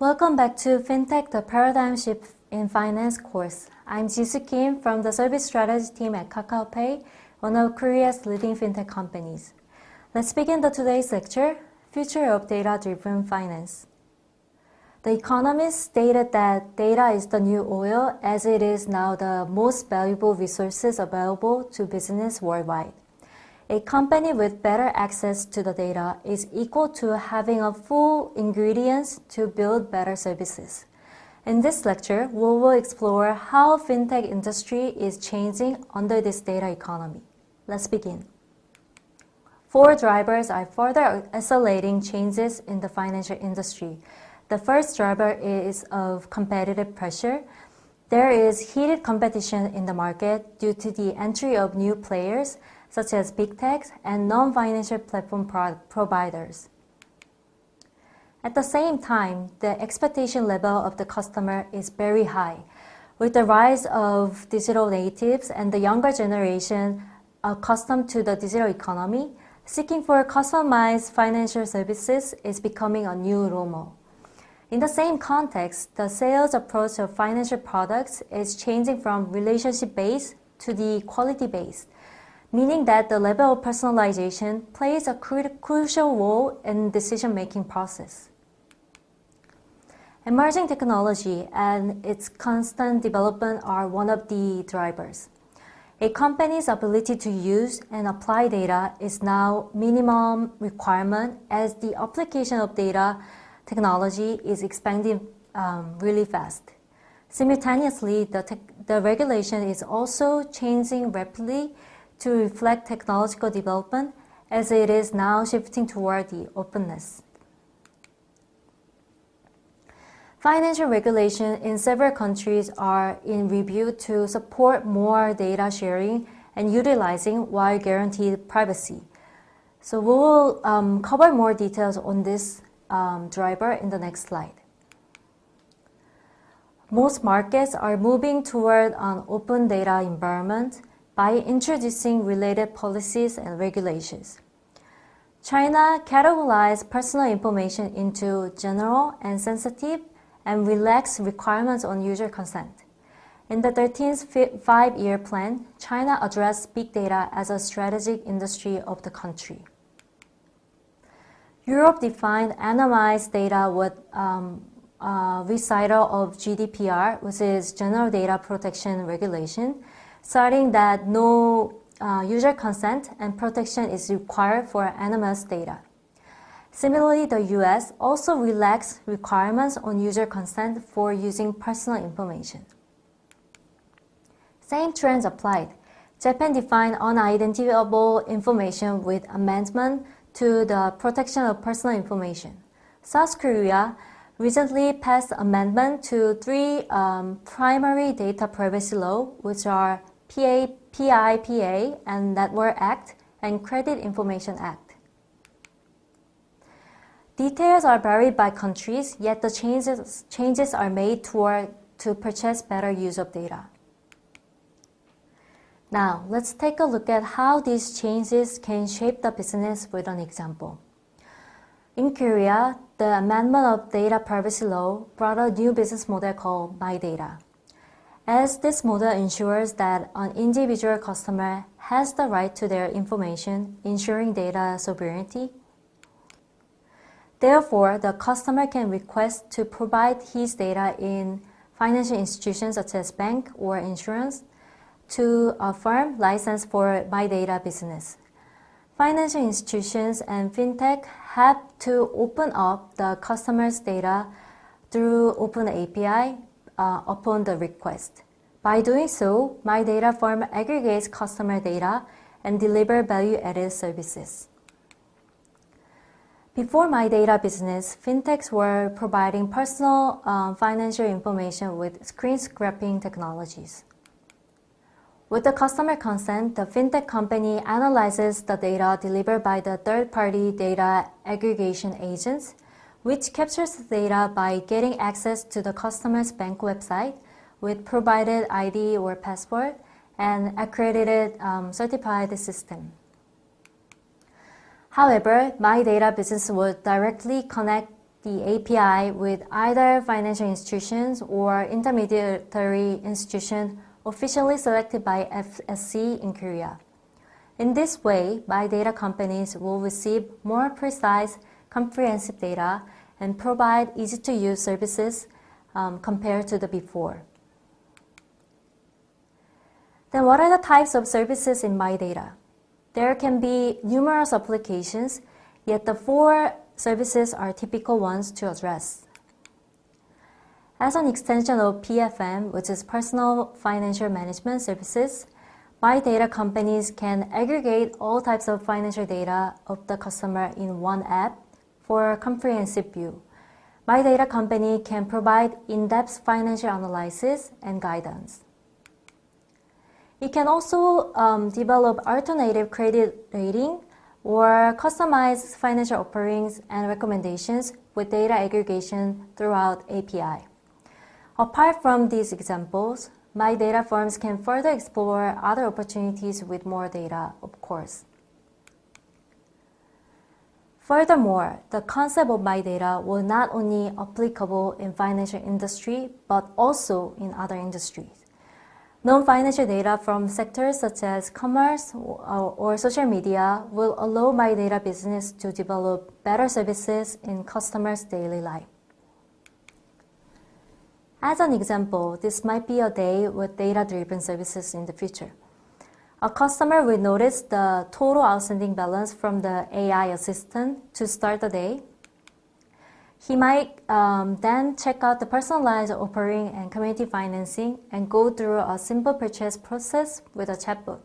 Welcome back to FinTech, the Paradigm Shift in Finance course. I'm Jisoo Kim from the Service Strategy team at KakaoPay, one of Korea's leading FinTech companies. Let's begin today's lecture, Future of Data-Driven Finance. The Economist stated that data is the new oil as it is now the most valuable resources available to business worldwide. A company with better access to the data is equal to having a full ingredients to build better services. In this lecture, we will explore how fintech industry is changing under this data economy. Let's begin. Four drivers are further accelerating changes in the financial industry. The first driver is of competitive pressure. There is heated competition in the market due to the entry of new players such as big techs and non-financial platform providers. At the same time, the expectation level of the customer is very high. With the rise of digital natives and the younger generation accustomed to the digital economy, seeking for customized financial services is becoming a new normal. In the same context, the sales approach of financial products is changing from relationship-based to the quality-based, meaning that the level of personalization plays a crucial role in decision-making process. Emerging technology and its constant development are one of the drivers. A company's ability to use and apply data is now minimum requirement as the application of data technology is expanding really fast. Simultaneously, the regulation is also changing rapidly to reflect technological development as it is now shifting toward the openness. Financial regulation in several countries are in review to support more data sharing and utilizing while guaranteed privacy. So we will cover more details on this driver in the next slide. Most markets are moving toward an open data environment by introducing related policies and regulations. China categorized personal information into general and sensitive and relaxed requirements on user consent. In the 13th five-year plan, China addressed big data as a strategic industry of the country. Europe defined anonymized data with recital of GDPR, which is General Data Protection Regulation, citing that no user consent and protection is required for anonymous data. Similarly, the US also relaxed requirements on user consent for using personal information. Same trends applied. Japan defined unidentifiable information with amendment to the protection of personal information. South Korea recently passed amendment to three primary data privacy law, which are PIPA and Network Act and Credit Information Act. Details are varied by countries, yet the changes are made to purchase better use of data. Now, let's take a look at how these changes can shape the business with an example. In Korea, the amendment of data privacy law brought a new business model called MyData. As this model ensures that an individual customer has the right to their information, ensuring data sovereignty. Therefore, the customer can request to provide his data in financial institutions such as bank or insurance to a firm licensed for MyData business. Financial institutions and fintech have to open up the customer's data through open API upon the request. By doing so, MyData firm aggregates customer data and delivers value-added services. Before MyData business, fintechs were providing personal financial information with screen scraping technologies. With the customer consent, the fintech company analyzes the data delivered by the third-party data aggregation agents, which captures the data by getting access to the customer's bank website with provided ID or password and accredited certified system. However, MyData business would directly connect the API with either financial institutions or intermediary institution officially selected by FSC in Korea. In this way, my data companies will receive more precise, comprehensive data and provide easy-to-use services compared to the before. Then what are the types of services in my data? There can be numerous applications, yet the 4 services are typical ones to address. As an extension of PFM, which is Personal Financial Management Services, my data companies can aggregate all types of financial data of the customer in one app for a comprehensive view. My data company can provide in-depth financial analysis and guidance. It can also develop alternative credit rating or customize financial offerings and recommendations with data aggregation throughout API. Apart from these examples, my data firms can further explore other opportunities with more data, of course. Furthermore, the concept of my data will not only applicable in financial industry, but also in other industries. Non-financial data from sectors such as commerce or social media will allow my data business to develop better services in customers' daily life. As an example, this might be a day with data-driven services in the future. A customer will notice the total outstanding balance from the AI assistant to start the day. He might then check out the personalized offering and community financing and go through a simple purchase process with a chatbot.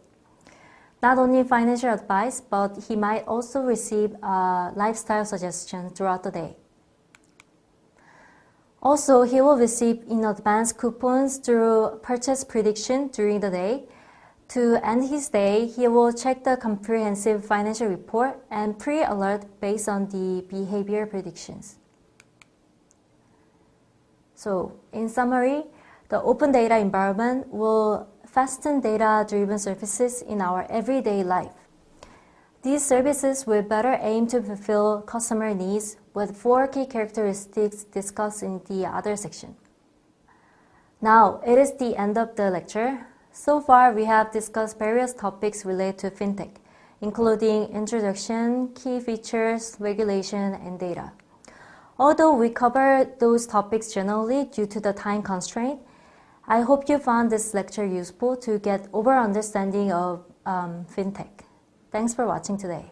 Not only financial advice, but he might also receive lifestyle suggestions throughout the day. Also, he will receive in advance coupons through purchase prediction during the day. To end his day, he will check the comprehensive financial report and pre-alert based on the behavior predictions. So, in summary, the open data environment will fasten data-driven services in our everyday life. These services will better aim to fulfill customer needs with 4 key characteristics discussed in the other section. Now, it is the end of the lecture. So far, we have discussed various topics related to fintech, including introduction, key features, regulation, and data. Although we covered those topics generally due to the time constraint, I hope you found this lecture useful to get overall understanding of fintech. Thanks for watching today.